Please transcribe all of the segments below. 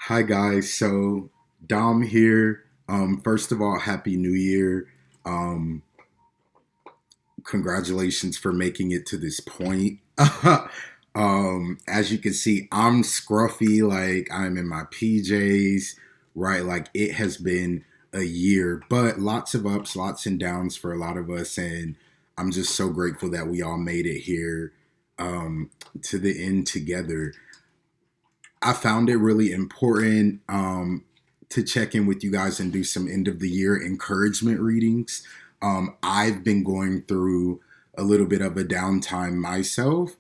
Hi guys, so Dom here. First of all, Happy New Year. Um, Congratulations for making it to this point. As you can see, I'm scruffy, like I'm in my PJs, right? Like it has been a year, but lots of ups, lots and downs for a lot of us, and I'm just so grateful that we all made it here to the end together. I found it really important to check in with you guys and do some end of the year encouragement readings. I've been going through a little bit of a downtime myself,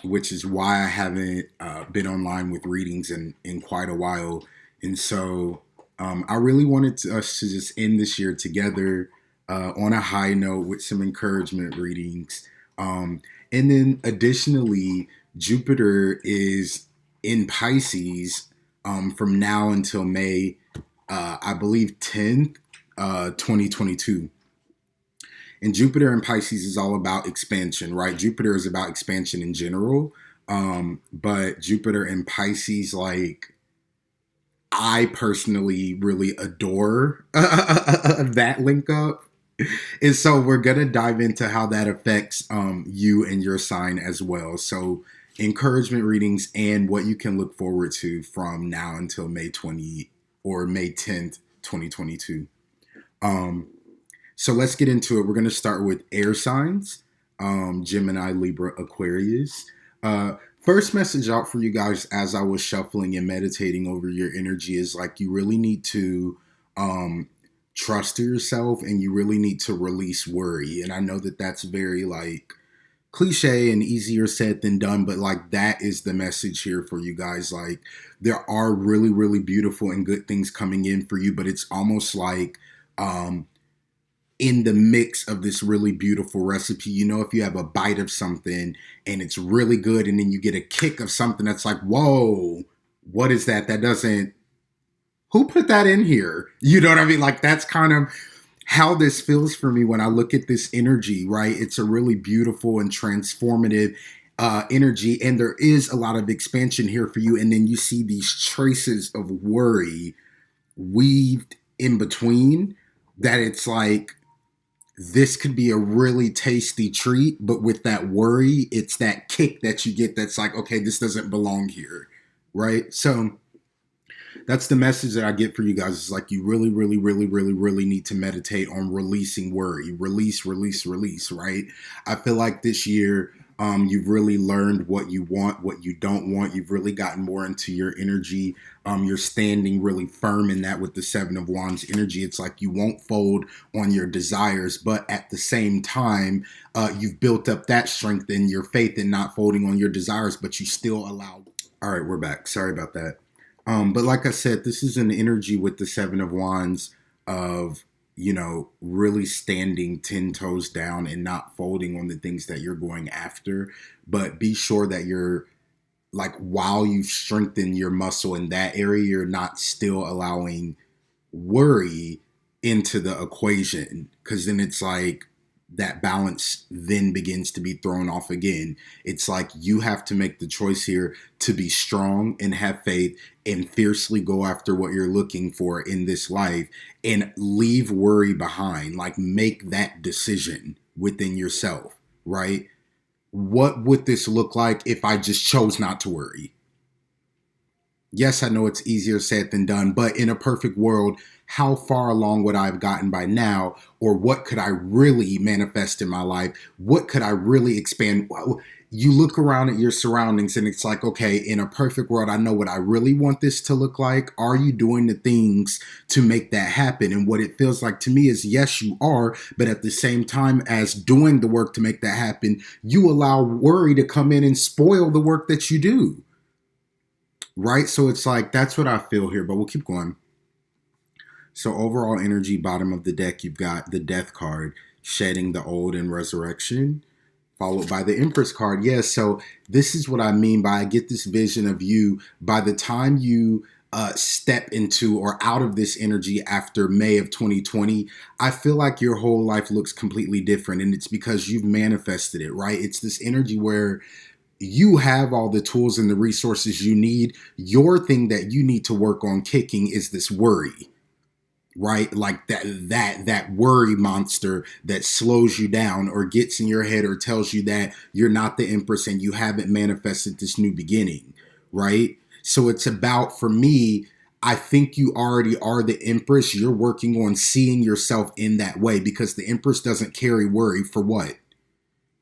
which is why I haven't been online with readings in quite a while. And so I really wanted us to just end this year together on a high note with some encouragement readings. And then additionally, Jupiter is in Pisces from now until May, I believe 10th, 2022. And Jupiter in Pisces is all about expansion, right? Jupiter is about expansion in general. But Jupiter in Pisces, like, I personally really adore that link up. And so we're gonna dive into how that affects you and your sign as well. So encouragement readings and what you can look forward to from now until May 20th or May 10th, 2022. Um, so let's get into it. We're gonna start with air signs, Gemini, Libra, Aquarius. First message out for you guys as I was shuffling and meditating over your energy is like you really need to um, trust yourself and you really need to release worry. And I know that that's very like cliche and easier said than done, but like that is the message here for you guys. Like there are really, really beautiful and good things coming in for you, but it's almost like um, in the mix of this really beautiful recipe. You know, if you have a bite of something and it's really good, and then you get a kick of something that's like, whoa, what is that? That doesn't, who put that in here? You know what I mean? Like that's kind of how this feels for me when I look at this energy, right? It's a really beautiful and transformative energy, and there is a lot of expansion here for you. And then you see these traces of worry weaved in between that it's like, this could be a really tasty treat, but with that worry, it's that kick that you get that's like, okay, this doesn't belong here, right? So that's the message that I get for you guys. It's like you really, really, really, really, really need to meditate on releasing worry. Release, release, release, right? I feel like this year, you've really learned what you want, what you don't want. You've really gotten more into your energy. You're standing really firm in that with the Seven of Wands energy. It's like you won't fold on your desires, but at the same time, you've built up that strength in your faith in not folding on your desires, but you still allow. All right, we're back. Sorry about that. But like I said, this is an energy with the Seven of Wands of, you know, really standing 10 toes down and not folding on the things that you're going after. But be sure that you're like, while you strengthen your muscle in that area, you're not still allowing worry into the equation. Because then it's like, that balance then begins to be thrown off again. It's like you have to make the choice here to be strong and have faith and fiercely go after what you're looking for in this life and leave worry behind. Like make that decision within yourself, right? What would this look like if I just chose not to worry? Yes, I know it's easier said than done, but in a perfect world, how far along would I have gotten by now? Or what could I really manifest in my life? What could I really expand? Well, you look around at your surroundings and it's like, okay, in a perfect world, I know what I really want this to look like. Are you doing the things to make that happen? And what it feels like to me is, yes, you are. But at the same time as doing the work to make that happen, you allow worry to come in and spoil the work that you do. Right? So it's like, that's what I feel here, but we'll keep going. So, overall energy, bottom of the deck, you've got the Death card, shedding the old and resurrection, followed by the Empress card. Yeah, so this is what I mean by I get this vision of you by the time you step into or out of this energy after May of 2020. I feel like your whole life looks completely different, and it's because you've manifested it, right? It's this energy where you have all the tools and the resources you need. Your thing that you need to work on kicking is this worry, right? Like that worry monster that slows you down or gets in your head or tells you that you're not the Empress and you haven't manifested this new beginning, right? So it's about, for me, I think you already are the Empress. You're working on seeing yourself in that way, because the Empress doesn't carry worry for what?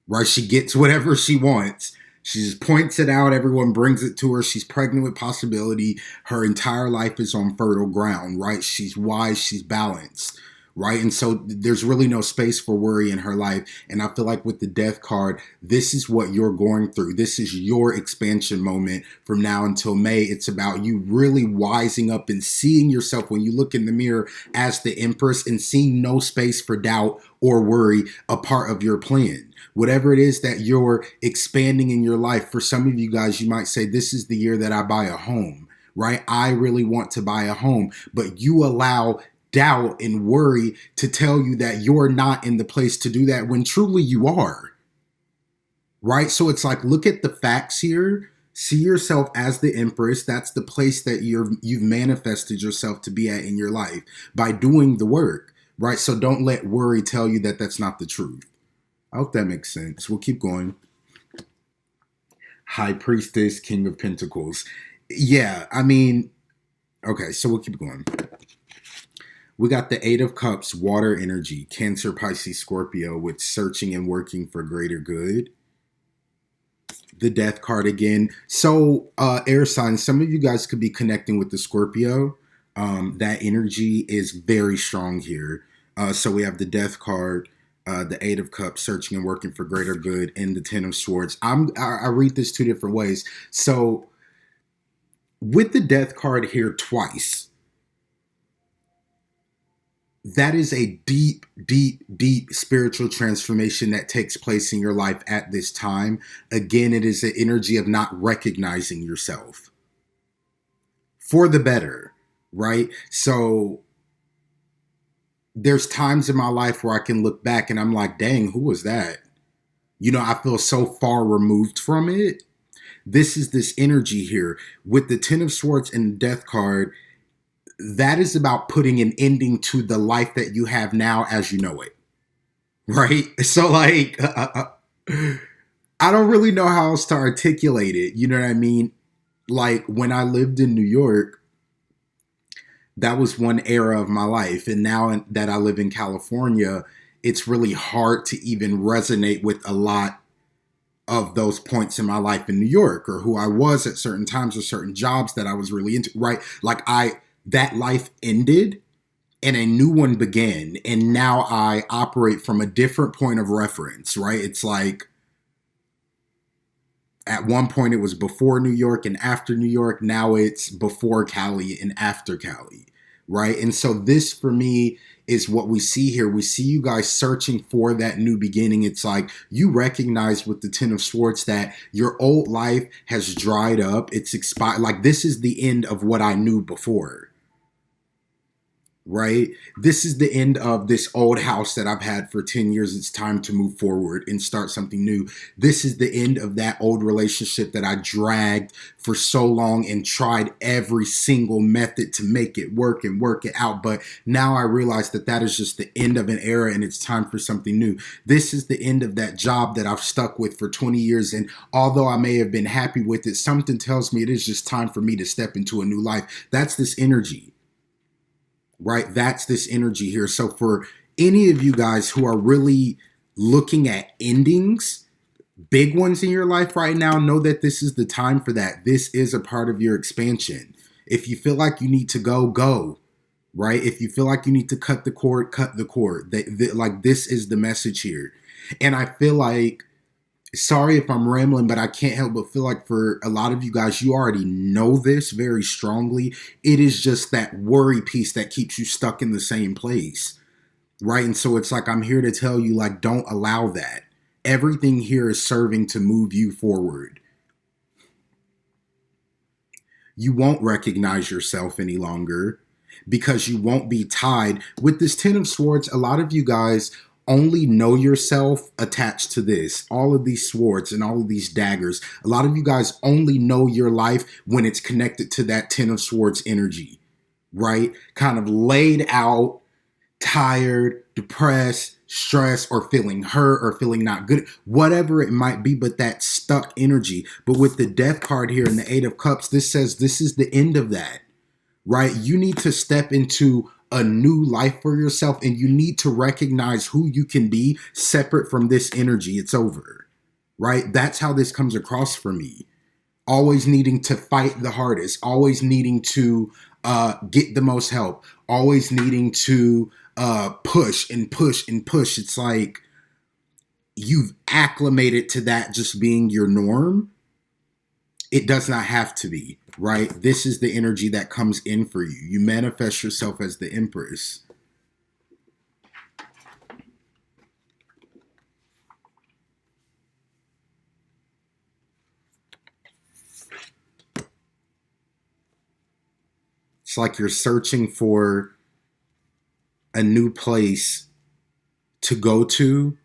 Right? She gets whatever she wants. She just points it out. Everyone brings it to her. She's pregnant with possibility. Her entire life is on fertile ground, right? She's wise. She's balanced, right? And so there's really no space for worry in her life. And I feel like with the Death card, this is what you're going through. This is your expansion moment from now until May. It's about you really wising up and seeing yourself when you look in the mirror as the Empress, and seeing no space for doubt or worry a part of your plan. Whatever it is that you're expanding in your life, for some of you guys, you might say, this is the year that I buy a home, right? I really want to buy a home, but you allow doubt and worry to tell you that you're not in the place to do that when truly you are, right? So it's like, look at the facts here. See yourself as the Empress. That's the place that you've manifested yourself to be at in your life by doing the work, right? So don't let worry tell you that that's not the truth. I hope that makes sense. We'll keep going. High Priestess, King of Pentacles. Yeah, I mean, okay, so we'll keep going. We got the Eight of Cups, water energy, Cancer, Pisces, Scorpio, with searching and working for greater good. The Death card again. So, air signs, some of you guys could be connecting with the Scorpio. That energy is very strong here. So we have the Death card, the Eight of Cups, searching and working for greater good, and the Ten of Swords. I read this two different ways. So with the Death card here twice, that is a deep, deep, deep spiritual transformation that takes place in your life at this time. Again, it is the energy of not recognizing yourself for the better, right? So there's times in my life where I can look back and I'm like, dang, who was that? You know, I feel so far removed from it. This is this energy here with the Ten of Swords and the Death card. That is about putting an ending to the life that you have now as you know it, right? So like, I don't really know how else to articulate it. You know what I mean? Like when I lived in New York, that was one era of my life. And now that I live in California, it's really hard to even resonate with a lot of those points in my life in New York, or who I was at certain times, or certain jobs that I was really into, right? Like that life ended and a new one began. And now I operate from a different point of reference, right? It's like at one point it was before New York and after New York. Now it's before Cali and after Cali, right? And so this for me is what we see here. We see you guys searching for that new beginning. It's like you recognize with the Ten of Swords that your old life has dried up. It's expired. Like this is the end of what I knew before. Right? This is the end of this old house that I've had for 10 years. It's time to move forward and start something new. This is the end of that old relationship that I dragged for so long and tried every single method to make it work and work it out. But now I realize that that is just the end of an era and it's time for something new. This is the end of that job that I've stuck with for 20 years. And although I may have been happy with it, something tells me it is just time for me to step into a new life. That's this energy. Right? That's this energy here. So for any of you guys who are really looking at endings, big ones in your life right now, know that this is the time for that. This is a part of your expansion. If you feel like you need to go, go. Right? If you feel like you need to cut the cord, cut the cord. Like this is the message here. And I feel like, sorry if I'm rambling, but I can't help but feel like for a lot of you guys, you already know this very strongly. It is just that worry piece that keeps you stuck in the same place, right? And so it's like, I'm here to tell you, like, don't allow that. Everything here is serving to move you forward. You won't recognize yourself any longer because you won't be tied. With this Ten of Swords, a lot of you guys only know yourself attached to this. All of these swords and all of these daggers. A lot of you guys only know your life when it's connected to that Ten of Swords energy, right? Kind of laid out, tired, depressed, stressed, or feeling hurt or feeling not good, whatever it might be, but that stuck energy. But with the Death card here and the Eight of Cups, this says this is the end of that, right? You need to step into a new life for yourself, and you need to recognize who you can be separate from this energy. It's over, right? That's how this comes across for me. Always needing to fight the hardest, always needing to get the most help, always needing to push and push and push. It's like you've acclimated to that just being your norm. It does not have to be, right? This is the energy that comes in for you. You manifest yourself as the Empress. It's like you're searching for a new place to go to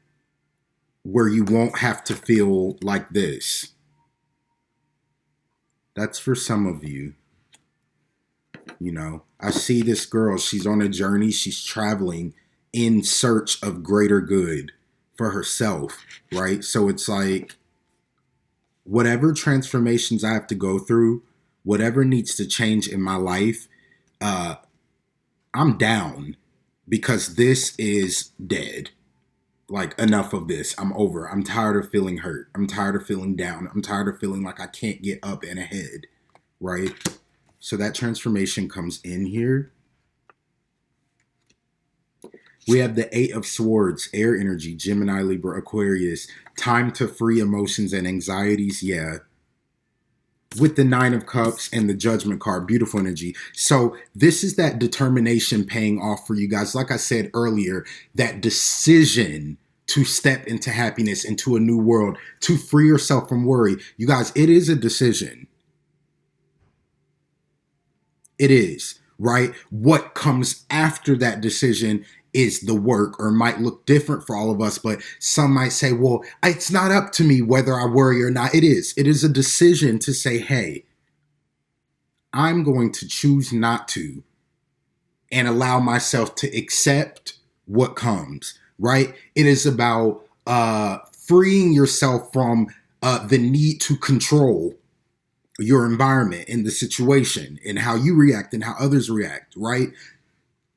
where you won't have to feel like this. That's for some of you. You know, I see this girl. She's on a journey. She's traveling in search of greater good for herself, right? So it's like whatever transformations I have to go through, whatever needs to change in my life, I'm down because this is dead. Like, enough of this. I'm over. I'm tired of feeling hurt. I'm tired of feeling down. I'm tired of feeling like I can't get up and ahead, right? So that transformation comes in here. We have the Eight of Swords, air energy, Gemini, Libra, Aquarius. Time to free emotions and anxieties. Yeah. With the Nine of Cups and the Judgment card, beautiful energy. So this is that determination paying off for you guys. Like I said earlier, that decision to step into happiness, into a new world, to free yourself from worry. You guys, it is a decision. It is, right? What comes after that decision is the work, or might look different for all of us, but some might say, well, it's not up to me whether I worry or not. It is. It is a decision to say, hey, I'm going to choose not to and allow myself to accept what comes, right? It is about freeing yourself from the need to control your environment and the situation and how you react and how others react, right?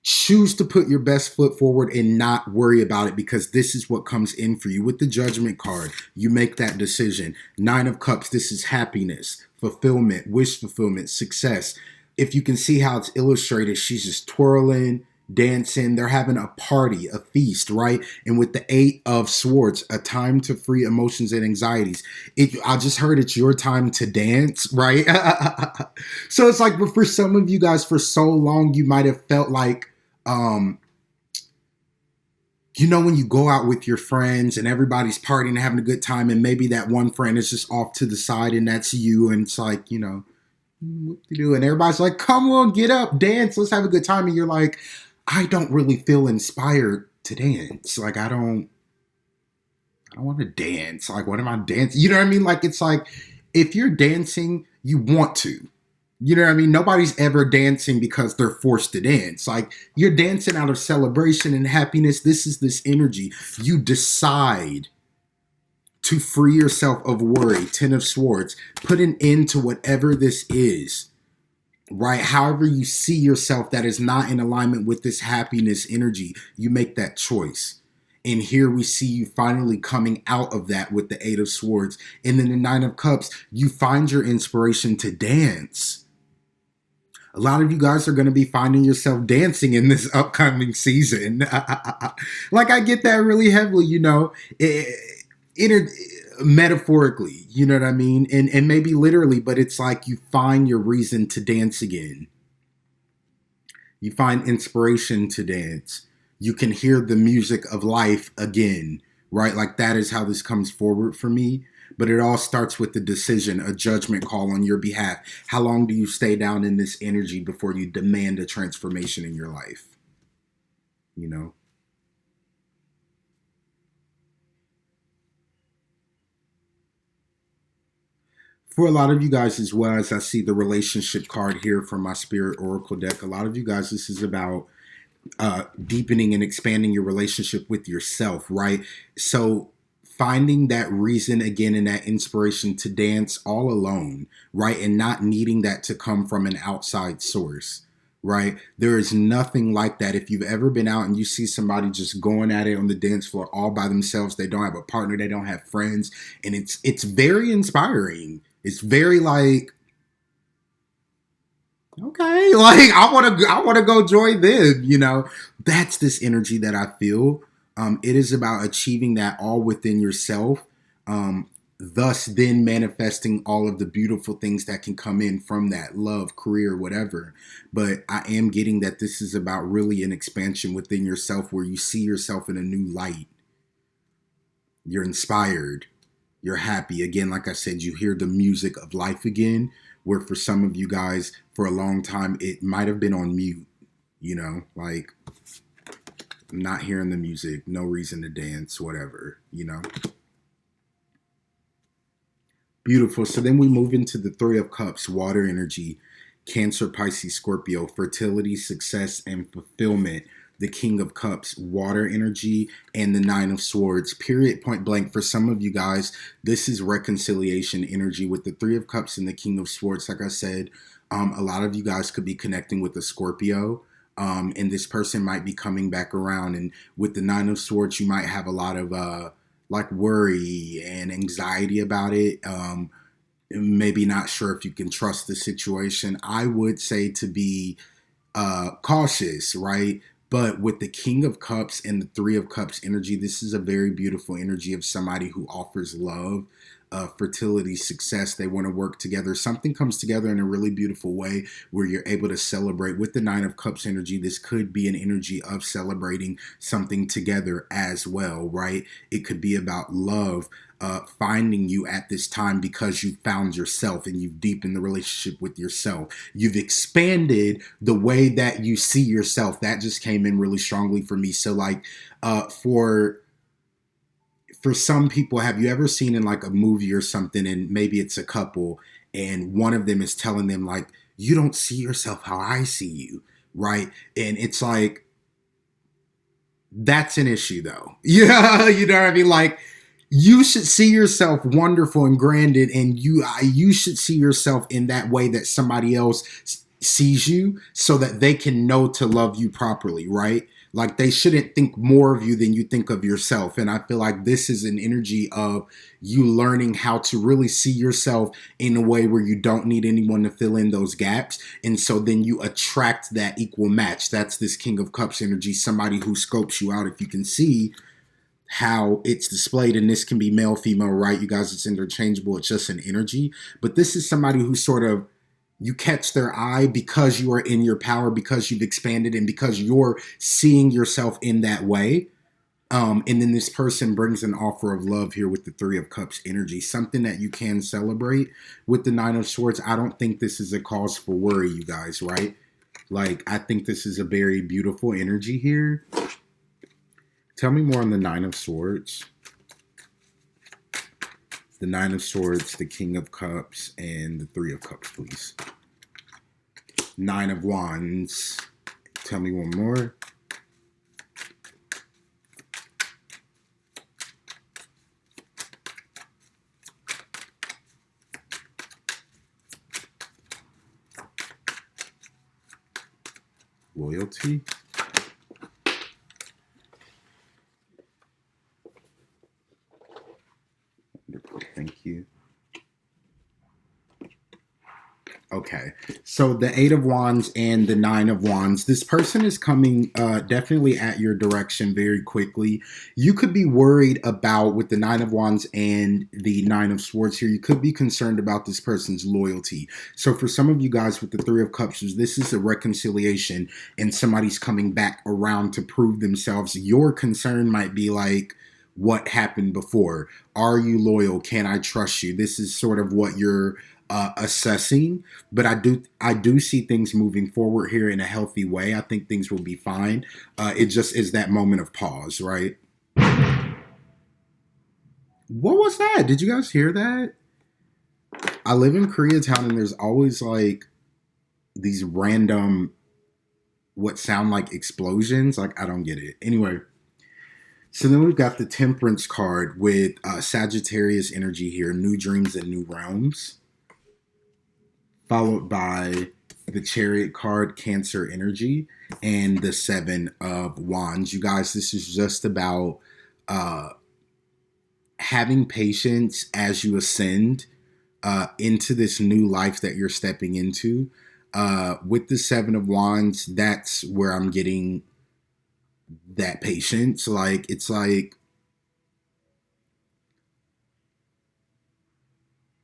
Choose to put your best foot forward and not worry about it, because this is what comes in for you. With the Judgment card, you make that decision. Nine of Cups, this is happiness, fulfillment, wish fulfillment, success. If you can see how it's illustrated, she's just twirling, dancing. They're having a party, a feast, right? And with the Eight of Swords, a time to free emotions and anxieties. I just heard it's your time to dance, right? So it's like, but for some of you guys, for so long, you might have felt like, you know, when you go out with your friends and everybody's partying and having a good time, and maybe that one friend is just off to the side and that's you, and it's like, you know, what to do? And everybody's like, come on, get up, dance, let's have a good time. And you're like, I don't really feel inspired to dance. Like, I don't want to dance. Like, what am I dancing? You know what I mean? Like, it's like, if you're dancing, you want to. You know what I mean? Nobody's ever dancing because they're forced to dance. Like, you're dancing out of celebration and happiness. This is this energy. You decide to free yourself of worry. Ten of Swords. Put an end to whatever this is, right? However you see yourself that is not in alignment with this happiness energy, you make that choice. And here we see you finally coming out of that with the Eight of Swords. And then the Nine of Cups, you find your inspiration to dance. A lot of you guys are going to be finding yourself dancing in this upcoming season. Like, I get that really heavily, you know, metaphorically, you know what I mean? And maybe literally, but it's like you find your reason to dance again. You find inspiration to dance. You can hear the music of life again, right? Like, that is how this comes forward for me. But it all starts with the decision, a judgment call on your behalf. How long do you stay down in this energy before you demand a transformation in your life? You know? For a lot of you guys as well, as I see the relationship card here from my Spirit Oracle deck, a lot of you guys, this is about deepening and expanding your relationship with yourself, right? So finding that reason again and that inspiration to dance all alone, right? And not needing that to come from an outside source, right? There is nothing like that. If you've ever been out and you see somebody just going at it on the dance floor all by themselves, they don't have a partner, they don't have friends, and it's very inspiring. It's very like, okay, like I want to go join them, you know. That's this energy that I feel. It is about achieving that all within yourself, thus then manifesting all of the beautiful things that can come in from that, love, career, whatever. But I am getting that this is about really an expansion within yourself where you see yourself in a new light. You're inspired. You're happy. Again, like I said, you hear the music of life again, where for some of you guys, for a long time, it might have been on mute, you know, like not hearing the music, no reason to dance, whatever, you know. Beautiful. So then we move into the Three of Cups, water energy, Cancer, Pisces, Scorpio, fertility, success, and fulfillment. The King of Cups, water energy, and the Nine of Swords. Period, point blank. For some of you guys, this is reconciliation energy with the Three of Cups and the King of Swords. Like I said, a lot of you guys could be connecting with a Scorpio, and this person might be coming back around. And with the Nine of Swords, you might have a lot of like worry and anxiety about it. Maybe not sure if you can trust the situation. I would say to be cautious, right? But with the King of Cups and the Three of Cups energy, this is a very beautiful energy of somebody who offers love, fertility, success. They want to work together. Something comes together in a really beautiful way where you're able to celebrate. With the Nine of Cups energy, this could be an energy of celebrating something together as well, right? It could be about love, finding you at this time because you found yourself and you've deepened the relationship with yourself. You've expanded the way that you see yourself. That just came in really strongly for me. So like for some people, have you ever seen in like a movie or something, and maybe it's a couple and one of them is telling them like, you don't see yourself how I see you, right? And it's like, that's an issue though. Yeah, you know what I mean? Like, you should see yourself wonderful and granted, and you should see yourself in that way that somebody else sees you, so that they can know to love you properly, right? Like, they shouldn't think more of you than you think of yourself. And I feel like this is an energy of you learning how to really see yourself in a way where you don't need anyone to fill in those gaps. And so then you attract that equal match. That's this King of Cups energy, somebody who scopes you out. If you can see how it's displayed, and this can be male, female, right? You guys, it's interchangeable. It's just an energy. But this is somebody who sort of, you catch their eye because you are in your power, because you've expanded, and because you're seeing yourself in that way. And then this person brings an offer of love here with the Three of Cups energy, something that you can celebrate. With the Nine of Swords, I don't think this is a cause for worry, you guys, right? Like, I think this is a very beautiful energy here. Tell me more on the Nine of Swords. The Nine of Swords, the King of Cups, and the Three of Cups, please. Nine of Wands. Tell me one more. Loyalty. Thank you. Okay, so the Eight of Wands and the Nine of Wands. This person is coming definitely at your direction very quickly. You could be worried about, with the Nine of Wands and the Nine of Swords here, you could be concerned about this person's loyalty. So for some of you guys with the Three of Cups, this is a reconciliation and somebody's coming back around to prove themselves. Your concern might be like, what happened before? Are you loyal? Can I trust you? This is sort of what you're assessing, but I do see things moving forward here in a healthy way. I think things will be fine. It just is that moment of pause, right? What was that? Did you guys hear that? I live in Koreatown and there's always like these random what sound like explosions. Like I don't get it. Anyway, so then we've got the Temperance card with Sagittarius energy here, new dreams and new realms, followed by the Chariot card, Cancer energy, and the Seven of Wands. You guys, this is just about uh, having patience as you ascend into this new life that you're stepping into. With the Seven of Wands, that's where I'm getting that patience. Like, it's like,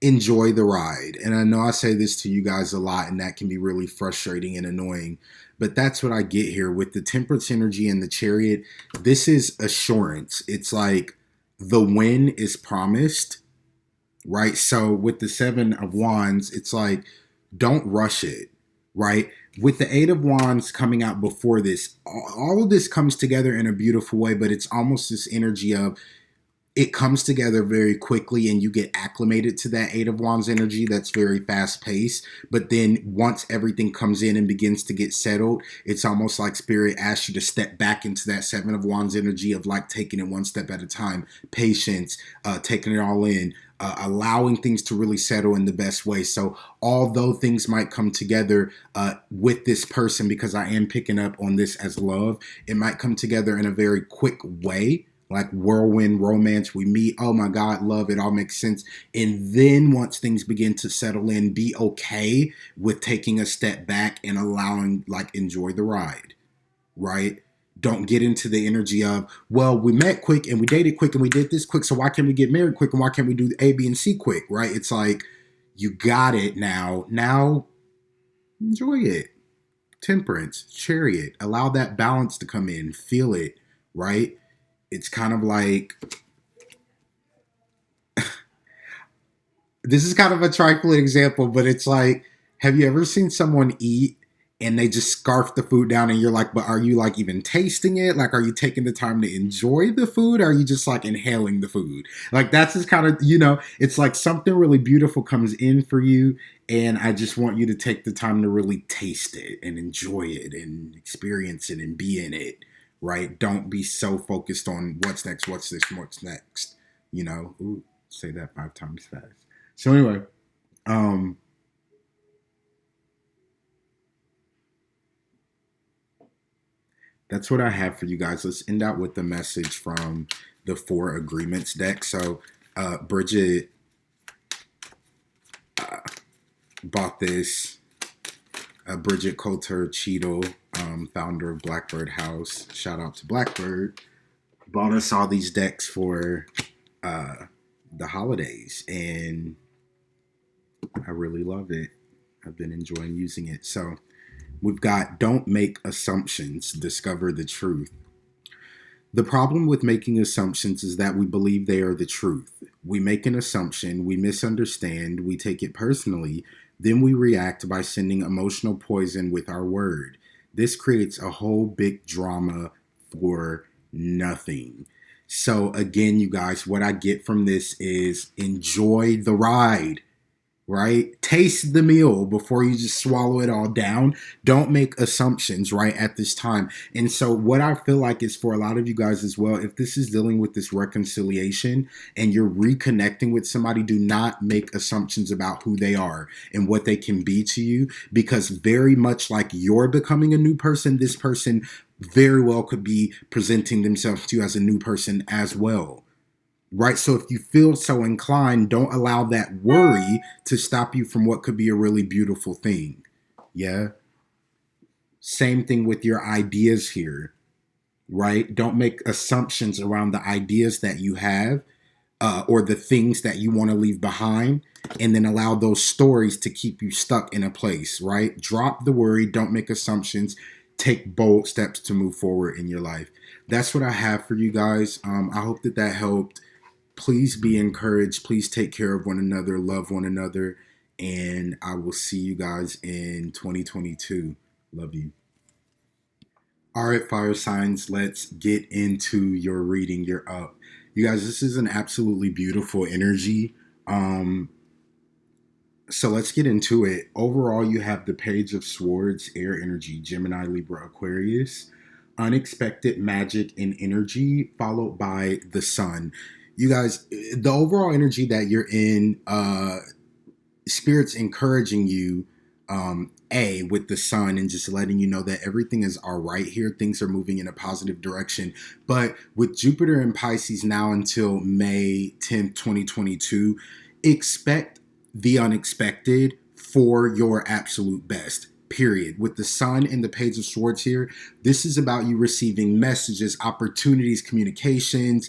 enjoy the ride. And I know I say this to you guys a lot, and that can be really frustrating and annoying. But that's what I get here with the Temperance energy and the Chariot. This is assurance. It's like the win is promised, right? So with the Seven of Wands, it's like, don't rush it, right? With the Eight of Wands coming out before this, all of this comes together in a beautiful way, but it's almost this energy of it comes together very quickly and you get acclimated to that Eight of Wands energy that's very fast paced. But then once everything comes in and begins to get settled, it's almost like Spirit asks you to step back into that Seven of Wands energy of like taking it one step at a time, patience, taking it all in, allowing things to really settle in the best way. So although things might come together with this person, because I am picking up on this as love, it might come together in a very quick way, like whirlwind romance. We meet, oh my God, love, it all makes sense. And then once things begin to settle in, be okay with taking a step back and allowing, like, enjoy the ride, right? Don't get into the energy of, well, we met quick and we dated quick and we did this quick, so why can't we get married quick and why can't we do A, B, and C quick, right? It's like, you got it now. Now, enjoy it. Temperance, Chariot, allow that balance to come in, feel it, right? It's kind of like, this is kind of a trifling example, but it's like, have you ever seen someone eat and they just scarf the food down and you're like, but are you like even tasting it? Like, are you taking the time to enjoy the food? Or are you just like inhaling the food? Like, that's just kind of, it's like something really beautiful comes in for you. And I just want you to take the time to really taste it and enjoy it and experience it and be in it, right? Don't be so focused on what's next, what's this, what's next, Ooh, say that 5 times fast. So anyway, um, that's what I have for you guys. Let's end out with the message from the Four Agreements deck. So, Bridget bought this. Bridget Coulter Cheadle, founder of Blackbird House. Shout out to Blackbird. Bought us all these decks for the holidays, and I really love it. I've been enjoying using it. So we've got don't make assumptions, discover the truth. The problem with making assumptions is that we believe they are the truth. We make an assumption, we misunderstand, we take it personally, then we react by sending emotional poison with our word. This creates a whole big drama for nothing. So again, you guys, what I get from this is enjoy the ride, right? Taste the meal before you just swallow it all down. Don't make assumptions, right, at this time. And so what I feel like is for a lot of you guys as well, if this is dealing with this reconciliation and you're reconnecting with somebody, do not make assumptions about who they are and what they can be to you, because very much like you're becoming a new person, this person very well could be presenting themselves to you as a new person as well. Right? So if you feel so inclined, don't allow that worry to stop you from what could be a really beautiful thing. Yeah. Same thing with your ideas here, right? Don't make assumptions around the ideas that you have or the things that you want to leave behind, and then allow those stories to keep you stuck in a place, right? Drop the worry. Don't make assumptions. Take bold steps to move forward in your life. That's what I have for you guys. I hope that helped. Please be encouraged. Please take care of one another, love one another, and I will see you guys in 2022. Love you. All right, fire signs, let's get into your reading. You're up. You guys, this is an absolutely beautiful energy. Um, So let's get into it. Overall, you have the Page of Swords, air energy, Gemini, Libra, Aquarius, unexpected magic and energy, followed by the sun. You guys, the overall energy that you're in, Spirit's encouraging you, with the sun and just letting you know that everything is all right here. Things are moving in a positive direction. But with Jupiter in Pisces now until May 10th, 2022, expect the unexpected for your absolute best. Period. With the sun and the Page of Swords here, this is about you receiving messages, opportunities, communications,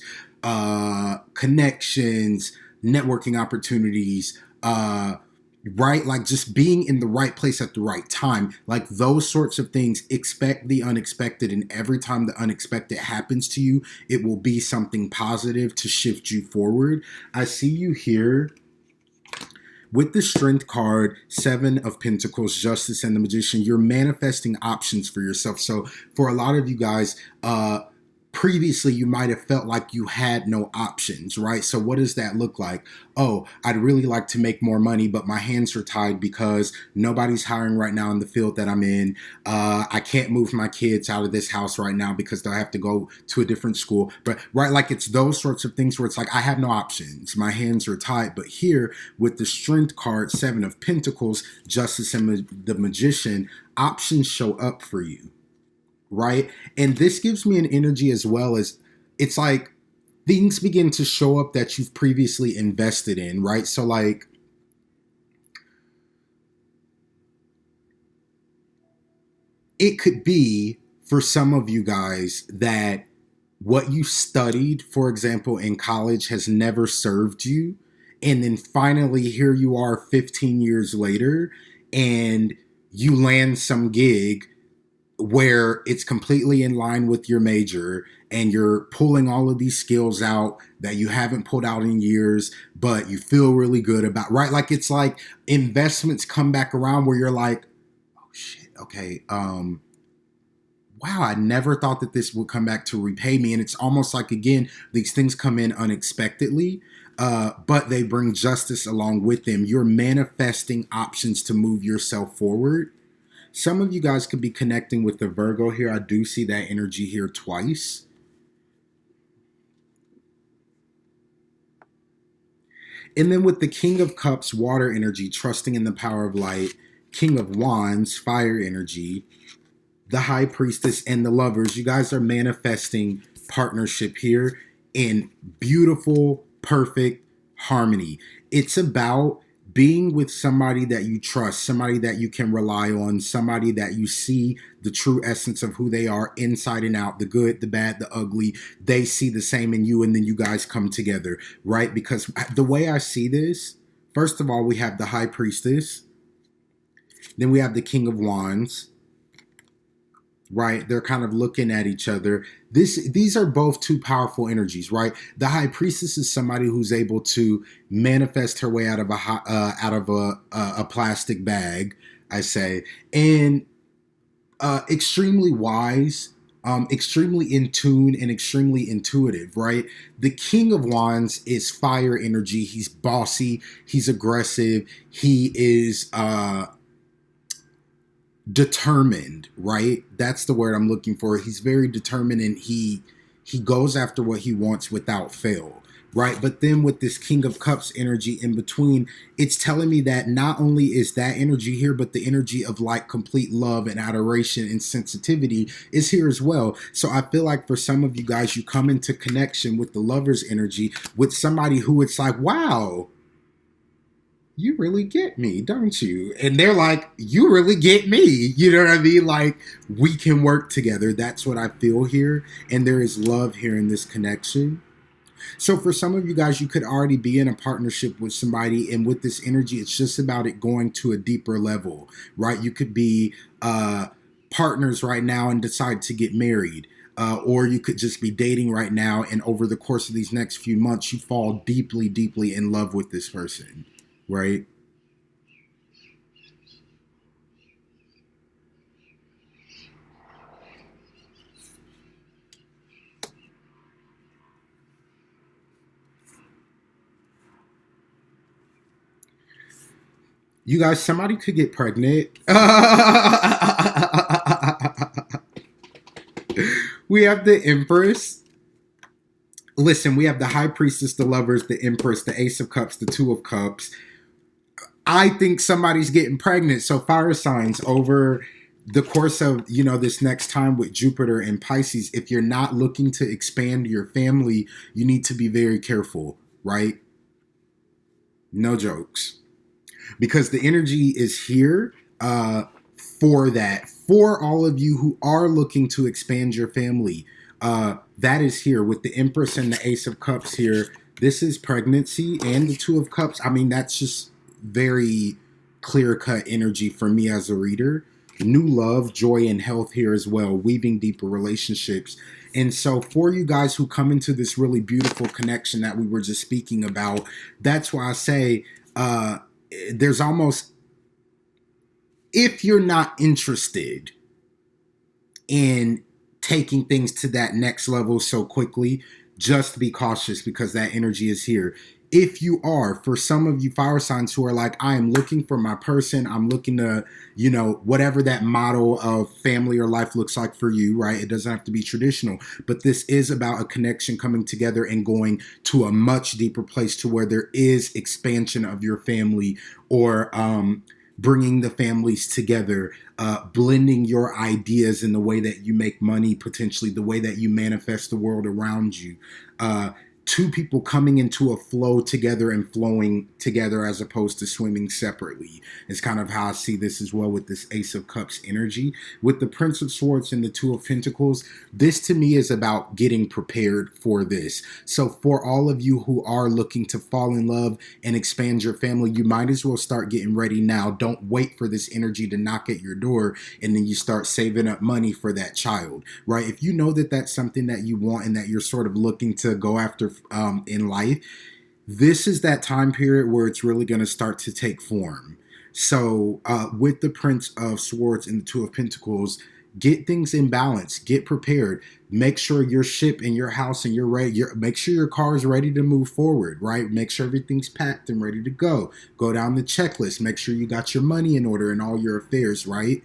connections, networking opportunities, right? Like just being in the right place at the right time, like those sorts of things. Expect the unexpected, and every time the unexpected happens to you, it will be something positive to shift you forward. I see you here with the Strength card, Seven of Pentacles, Justice, and the Magician. You're manifesting options for yourself. So for a lot of you guys, previously you might have felt like you had no options, right? So what does that look like? Oh, I'd really like to make more money, but my hands are tied because nobody's hiring right now in the field that I'm in. I can't move my kids out of this house right now because they'll have to go to a different school. But right, like it's those sorts of things where it's like I have no options. My hands are tied. But here with the Strength card, Seven of Pentacles, Justice, and the Magician, options show up for you. Right? And this gives me an energy as well as it's like things begin to show up that you've previously invested in, right? So like it could be for some of you guys that what you studied, for example, in college has never served you. And then finally, here you are 15 years later, and you land some gig where it's completely in line with your major and you're pulling all of these skills out that you haven't pulled out in years, but you feel really good about, right? Like it's like investments come back around where you're like, oh shit, okay, wow, I never thought that this would come back to repay me. And it's almost like, again, these things come in unexpectedly, but they bring justice along with them. You're manifesting options to move yourself forward. Some of you guys could be connecting with the Virgo here. I do see that energy here twice. And then with the King of Cups, water energy, trusting in the power of light, King of Wands, fire energy, the High Priestess, and the Lovers, you guys are manifesting partnership here in beautiful, perfect harmony. It's about being with somebody that you trust, somebody that you can rely on, somebody that you see the true essence of who they are inside and out, the good, the bad, the ugly. They see the same in you, and then you guys come together, right? Because the way I see this, first of all, we have the High Priestess, then we have the King of Wands, right? They're kind of looking at each other. These are both two powerful energies, right? The High Priestess is somebody who's able to manifest her way out of a plastic bag, I say, and extremely wise, extremely in tune, and extremely intuitive, right? The King of Wands is fire energy. He's bossy. He's aggressive. He is determined, right? That's the word I'm looking for. He's very determined, and he goes after what he wants without fail, right? But then with this King of Cups energy in between, it's telling me that not only is that energy here, but the energy of like complete love and adoration and sensitivity is here as well. So I feel like for some of you guys, you come into connection with the Lover's energy with somebody who it's like, wow, you really get me, don't you? And they're like, you really get me. You know what I mean? Like, we can work together. That's what I feel here. And there is love here in this connection. So for some of you guys, you could already be in a partnership with somebody. And with this energy, it's just about it going to a deeper level, right? You could be partners right now and decide to get married. Or you could just be dating right now. And over the course of these next few months, you fall deeply, deeply in love with this person. Right? You guys, somebody could get pregnant. We have the Empress. Listen, we have the High Priestess, the Lovers, the Empress, the Ace of Cups, the Two of Cups. I think somebody's getting pregnant. So fire signs over the course of, this next time with Jupiter and Pisces, if you're not looking to expand your family, you need to be very careful, right? No jokes. Because the energy is here for that. For all of you who are looking to expand your family, that is here with the Empress and the Ace of Cups here. This is pregnancy and the Two of Cups. I mean, that's just very clear-cut energy for me as a reader. New love, joy, and health here as well, weaving deeper relationships. And so for you guys who come into this really beautiful connection that we were just speaking about, that's why I say there's almost, if you're not interested in taking things to that next level so quickly, just be cautious because that energy is here. If you are, for some of you fire signs who are like, I am looking for my person, I'm looking to, whatever that model of family or life looks like for you, right? It doesn't have to be traditional, but this is about a connection coming together and going to a much deeper place to where there is expansion of your family or bringing the families together, blending your ideas in the way that you make money, potentially the way that you manifest the world around you. Two people coming into a flow together and flowing together as opposed to swimming separately is kind of how I see this as well with this Ace of Cups energy. With the Prince of Swords and the Two of Pentacles, this to me is about getting prepared for this. So for all of you who are looking to fall in love and expand your family, you might as well start getting ready now. Don't wait for this energy to knock at your door and then you start saving up money for that child, right? If you know that that's something that you want and that you're sort of looking to go after in life, this is that time period where it's really going to start to take form. So with the Prince of Swords and the Two of Pentacles, get things in balance, get prepared, make sure your ship and your house and you're ready, make sure your car is ready to move forward, right? Make sure everything's packed and ready to go. Go down the checklist, make sure you got your money in order and all your affairs, right?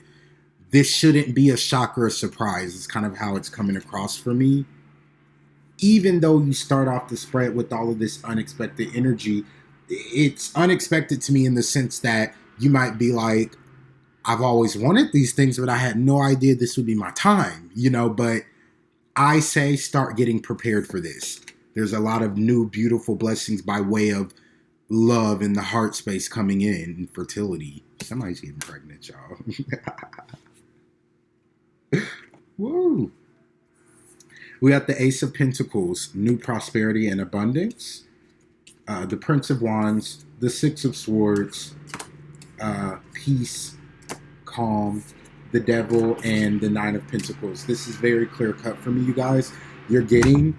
This shouldn't be a shock or a surprise. It's kind of how it's coming across for me. Even though you start off the spread with all of this unexpected energy, it's unexpected to me in the sense that you might be like, I've always wanted these things, but I had no idea this would be my time, but I say start getting prepared for this. There's a lot of new, beautiful blessings by way of love in the heart space coming in and fertility. Somebody's getting pregnant, y'all. Woo. We got the Ace of Pentacles, new prosperity and abundance. The Prince of Wands, the Six of Swords, peace, calm, the Devil, and the Nine of Pentacles. This is very clear cut for me, you guys. You're getting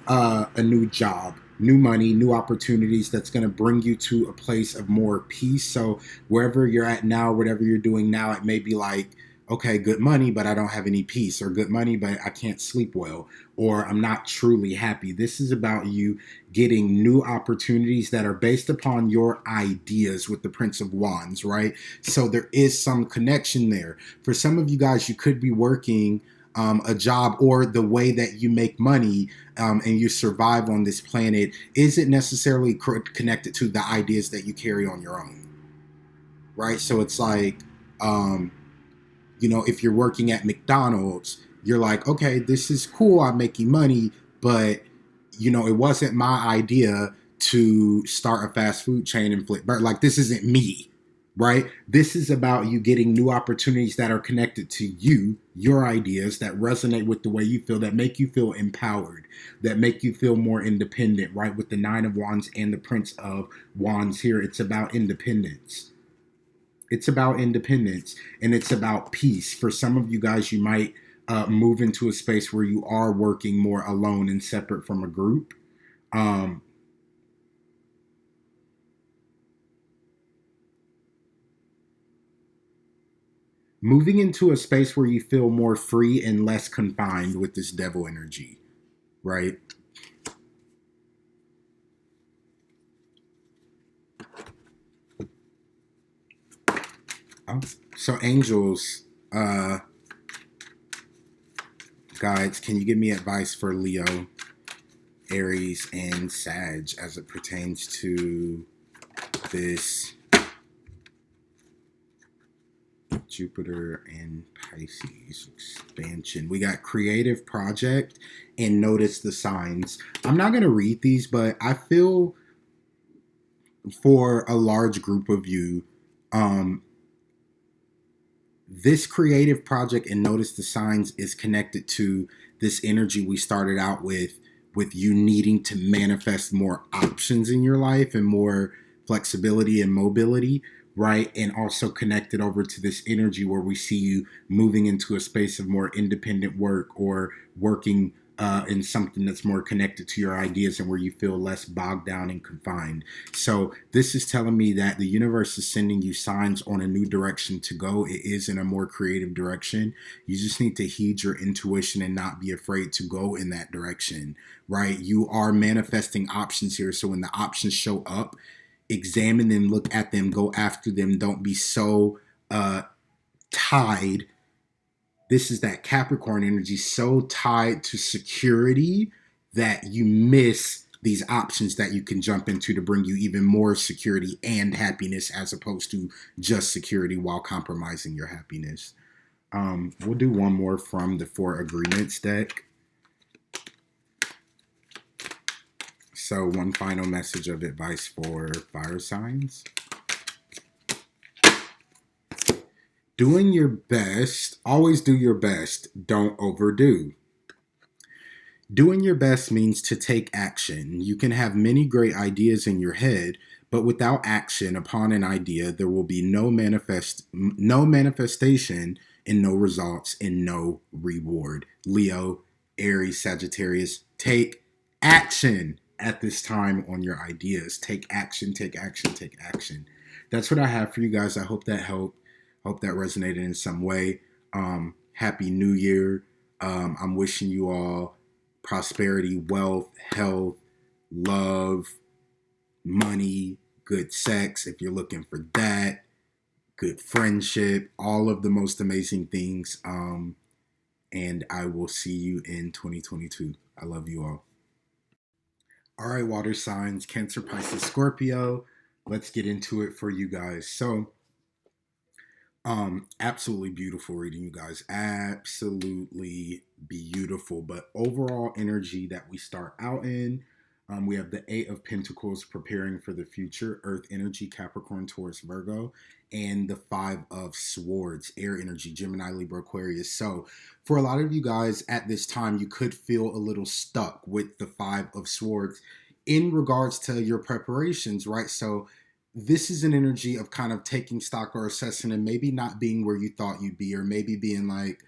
a new job, new money, new opportunities that's going to bring you to a place of more peace. So wherever you're at now, whatever you're doing now, it may be like, okay, good money, but I don't have any peace, or good money, but I can't sleep well, or I'm not truly happy. This is about you getting new opportunities that are based upon your ideas with the Prince of Wands, right? So there is some connection there. For some of you guys, you could be working a job, or the way that you make money and you survive on this planet isn't necessarily connected to the ideas that you carry on your own, right? So it's like, if you're working at McDonald's, you're like, okay, this is cool, I'm making money, but, it wasn't my idea to start a fast food chain and flip. But like, this isn't me, right? This is about you getting new opportunities that are connected to you, your ideas that resonate with the way you feel, that make you feel empowered, that make you feel more independent, right? With the Nine of Wands and the Prince of Wands here, it's about independence. It's about independence and it's about peace. For some of you guys, you might move into a space where you are working more alone and separate from a group. Moving into a space where you feel more free and less confined with this Devil energy, right? Oh, so angels, guides, can you give me advice for Leo, Aries, and Sag as it pertains to this Jupiter and Pisces expansion? We got creative project and notice the signs. I'm not going to read these, but I feel for a large group of you, this creative project and notice the signs is connected to this energy we started out with you needing to manifest more options in your life and more flexibility and mobility, right? And also connected over to this energy where we see you moving into a space of more independent work or working in something that's more connected to your ideas and where you feel less bogged down and confined. So this is telling me that the universe is sending you signs on a new direction to go. It is in a more creative direction. You just need to heed your intuition and not be afraid to go in that direction, right? You are manifesting options here. So when the options show up, examine them, look at them, go after them. Don't be so tied. This is that Capricorn energy, so tied to security that you miss these options that you can jump into to bring you even more security and happiness as opposed to just security while compromising your happiness. We'll do one more from the Four Agreements deck. So one final message of advice for fire signs. Doing your best, always do your best, don't overdo. Doing your best means to take action. You can have many great ideas in your head, but without action upon an idea, there will be no manifestation and no results and no reward. Leo, Aries, Sagittarius, take action at this time on your ideas. Take action, take action, take action. That's what I have for you guys. I hope that helped. Hope that resonated in some way. Happy New Year. I'm wishing you all prosperity, wealth, health, love, money, good sex if you're looking for that, good friendship, all of the most amazing things. And I will see you in 2022. I love you all. All right, water signs, Cancer, Pisces, Scorpio. Let's get into it for you guys. So, absolutely beautiful reading, you guys. Absolutely beautiful. But overall energy that we start out in, we have the Eight of Pentacles, preparing for the future, Earth energy, Capricorn, Taurus, Virgo, and the Five of Swords, air energy, Gemini, Libra, Aquarius. So for a lot of you guys at this time, you could feel a little stuck with the Five of Swords in regards to your preparations, right? So this is an energy of kind of taking stock or assessing and maybe not being where you thought you'd be, or maybe being like,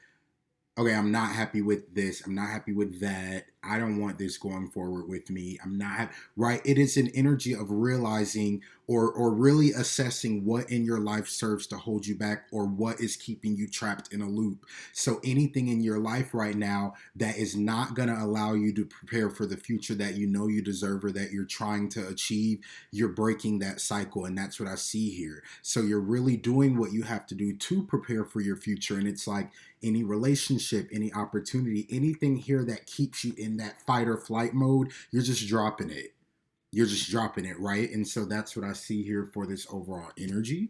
okay, I'm not happy with this. I'm not happy with that. I don't want this going forward with me. I'm not, right? It is an energy of realizing or really assessing what in your life serves to hold you back or what is keeping you trapped in a loop. So anything in your life right now that is not going to allow you to prepare for the future that you know you deserve or that you're trying to achieve, you're breaking that cycle. And that's what I see here. So you're really doing what you have to do to prepare for your future. And it's like, any relationship, any opportunity, anything here that keeps you in that fight or flight mode, you're just dropping it. You're just dropping it, right? And so that's what I see here for this overall energy.